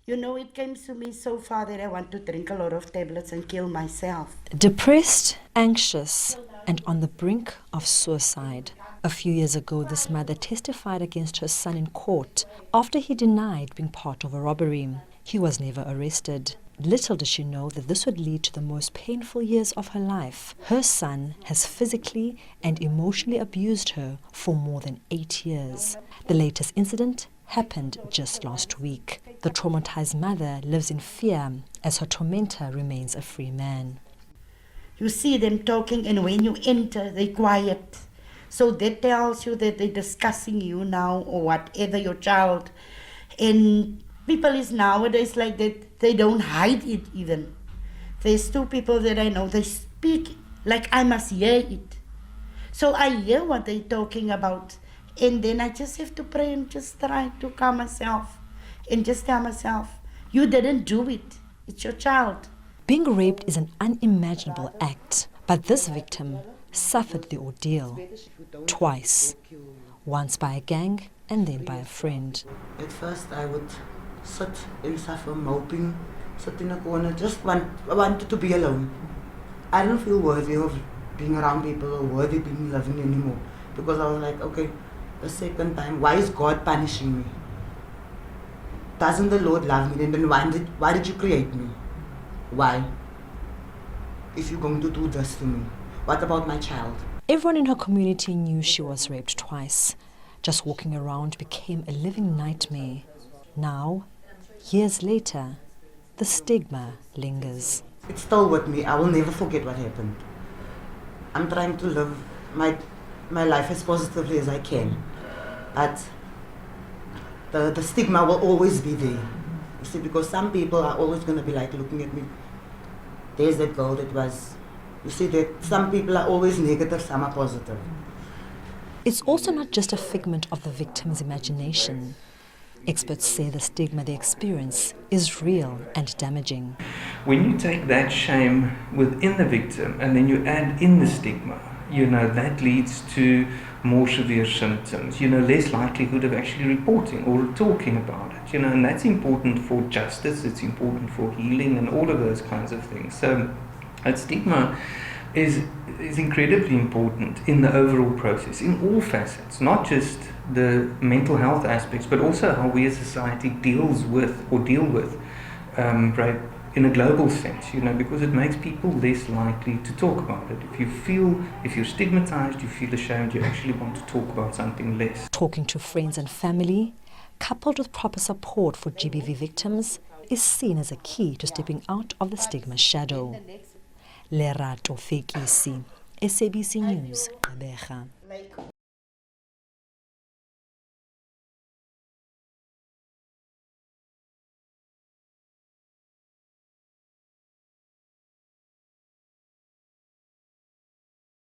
You know, it came to me so far that I want to drink a lot of tablets and kill myself. Depressed, anxious, and on the brink of suicide. A few years ago, this mother testified against her son in court after he denied being part of a robbery. He was never arrested. Little did she know that this would lead to the most painful years of her life. Her son has physically and emotionally abused her for more than 8 years. The latest incident happened just last week. The traumatized mother lives in fear as her tormentor remains a free man. You see them talking, and when you enter, they're quiet. So that tells you that they're discussing you now or whatever, your child. And people is nowadays like that, they don't hide it even. There's 2 people that I know, they speak like I must hear it. So I hear what they're talking about. And then I just have to pray and just try to calm myself. And just tell myself, you didn't do it. It's your child. Being raped is an unimaginable act, but this victim suffered the ordeal twice, once by a gang and then by a friend. At first I would sit and suffer, moping, sit in a corner, I wanted to be alone. I don't feel worthy of being around people or worthy being living anymore, because I was like, okay, the second time, why is God punishing me? Doesn't the Lord love me? Then why did you create me? Why? If you're going to do this to me, what about my child? Everyone in her community knew she was raped twice. Just walking around became a living nightmare. Now, years later, the stigma lingers. It's still with me. I will never forget what happened. I'm trying to live my life as positively as I can. But the stigma will always be there. You see, because some people are always going to be like looking at me. There's that girl that was... You see that some people are always negative, some are positive. It's also not just a figment of the victim's imagination. Experts say the stigma they experience is real and damaging. When you take that shame within the victim and then you add in the stigma, that leads to more severe symptoms, less likelihood of actually reporting or talking about it, and that's important for justice, it's important for healing and all of those kinds of things. So that stigma is incredibly important in the overall process, in all facets, not just the mental health aspects, but also how we as society deal with rape in a global sense, because it makes people less likely to talk about it. If you're stigmatized, you feel ashamed, you actually want to talk about something less. Talking to friends and family, coupled with proper support for GBV victims, is seen as a key to stepping out of the stigma shadow. Lerato Fekisi, SABC News, Gqeberha.